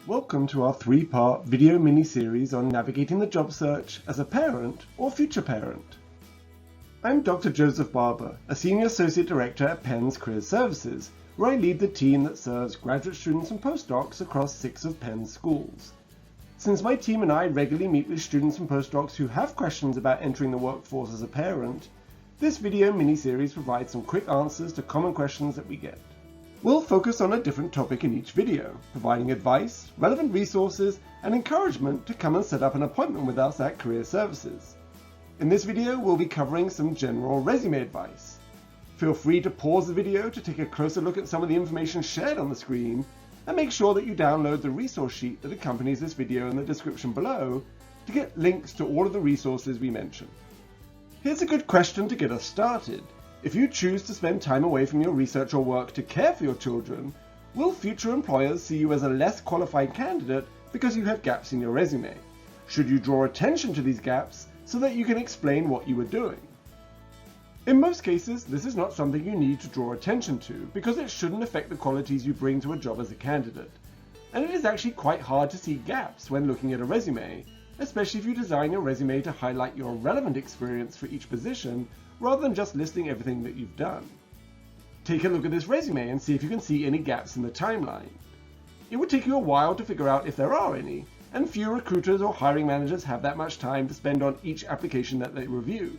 Welcome to our three-part video mini-series on navigating the job search as a parent or future parent. I'm Dr. Joseph Barber, a Senior Associate Director at Penn's Careers Services, where I lead the team that serves graduate students and postdocs across 6 of Penn's schools. Since my team and I regularly meet with students and postdocs who have questions about entering the workforce as a parent, this video mini-series provides some quick answers to common questions that we get. We'll focus on a different topic in each video, providing advice, relevant resources, and encouragement to come and set up an appointment with us at Career Services. In this video, we'll be covering some general resume advice. Feel free to pause the video to take a closer look at some of the information shared on the screen, and make sure that you download the resource sheet that accompanies this video in the description below to get links to all of the resources we mention. Here's a good question to get us started. If you choose to spend time away from your research or work to care for your children, will future employers see you as a less qualified candidate because you have gaps in your resume? Should you draw attention to these gaps so that you can explain what you were doing? In most cases, this is not something you need to draw attention to because it shouldn't affect the qualities you bring to a job as a candidate. And it is actually quite hard to see gaps when looking at a resume, especially if you design your resume to highlight your relevant experience for each position rather than just listing everything that you've done. Take a look at this resume and see if you can see any gaps in the timeline. It would take you a while to figure out if there are any, and few recruiters or hiring managers have that much time to spend on each application that they review.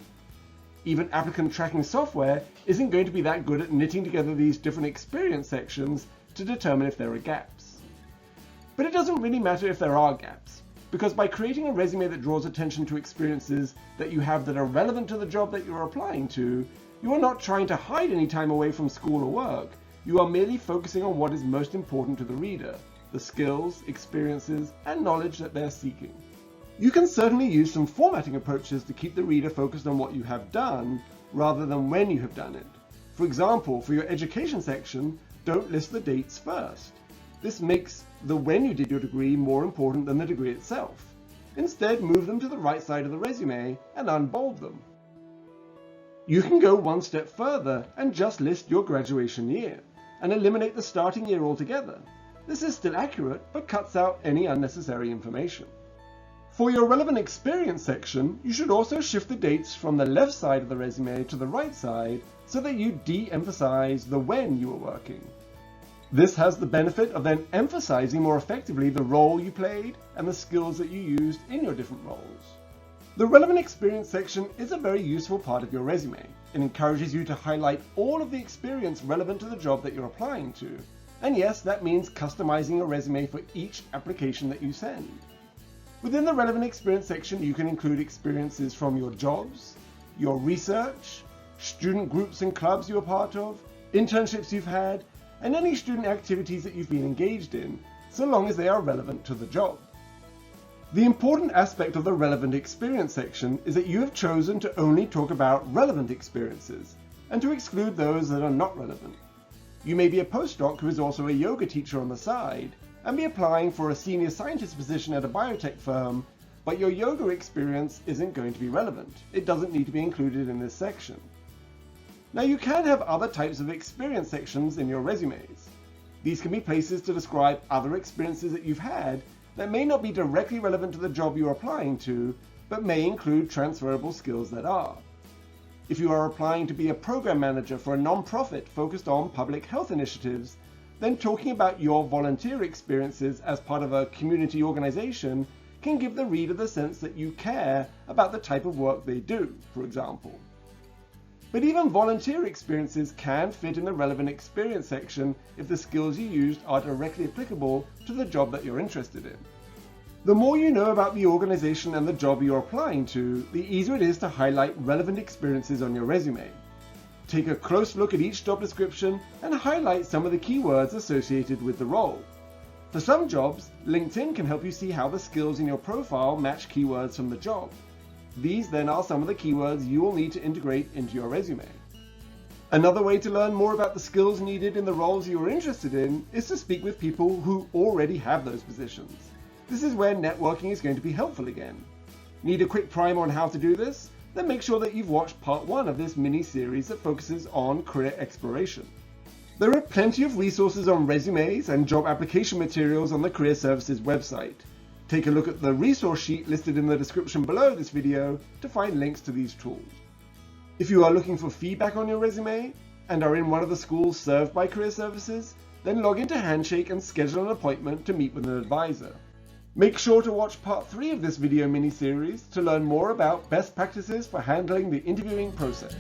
Even applicant tracking software isn't going to be that good at knitting together these different experience sections to determine if there are gaps. But it doesn't really matter if there are gaps, because by creating a resume that draws attention to experiences that you have that are relevant to the job that you're applying to, you are not trying to hide any time away from school or work. You are merely focusing on what is most important to the reader, the skills, experiences, and knowledge that they're seeking. You can certainly use some formatting approaches to keep the reader focused on what you have done, rather than when you have done it. For example, for your education section, don't list the dates first. This makes the when you did your degree more important than the degree itself. Instead, move them to the right side of the resume and unbold them. You can go one step further and just list your graduation year, and eliminate the starting year altogether. This is still accurate, but cuts out any unnecessary information. For your relevant experience section, you should also shift the dates from the left side of the resume to the right side so that you de-emphasize the when you were working. This has the benefit of then emphasizing more effectively the role you played and the skills that you used in your different roles. The relevant experience section is a very useful part of your resume. It encourages you to highlight all of the experience relevant to the job that you're applying to. And yes, that means customizing a resume for each application that you send. Within the relevant experience section, you can include experiences from your jobs, your research, student groups and clubs you're part of, internships you've had, and any student activities that you've been engaged in, so long as they are relevant to the job. The important aspect of the relevant experience section is that you have chosen to only talk about relevant experiences, and to exclude those that are not relevant. You may be a postdoc who is also a yoga teacher on the side, and be applying for a senior scientist position at a biotech firm, but your yoga experience isn't going to be relevant. It doesn't need to be included in this section. Now, you can have other types of experience sections in your resumes. These can be places to describe other experiences that you've had that may not be directly relevant to the job you're applying to, but may include transferable skills that are. If you are applying to be a program manager for a non-profit focused on public health initiatives, then talking about your volunteer experiences as part of a community organization can give the reader the sense that you care about the type of work they do, for example. But even volunteer experiences can fit in the relevant experience section if the skills you used are directly applicable to the job that you're interested in. The more you know about the organization and the job you're applying to, the easier it is to highlight relevant experiences on your resume. Take a close look at each job description and highlight some of the keywords associated with the role. For some jobs, LinkedIn can help you see how the skills in your profile match keywords from the job. These then are some of the keywords you will need to integrate into your resume. Another way to learn more about the skills needed in the roles you are interested in is to speak with people who already have those positions. This is where networking is going to be helpful again. Need a quick primer on how to do this? Then make sure that you've watched part 1 of this mini-series that focuses on career exploration. There are plenty of resources on resumes and job application materials on the Career Services website. Take a look at the resource sheet listed in the description below this video to find links to these tools. If you are looking for feedback on your resume and are in one of the schools served by Career Services, then log into Handshake and schedule an appointment to meet with an advisor. Make sure to watch part 3 of this video mini-series to learn more about best practices for handling the interviewing process.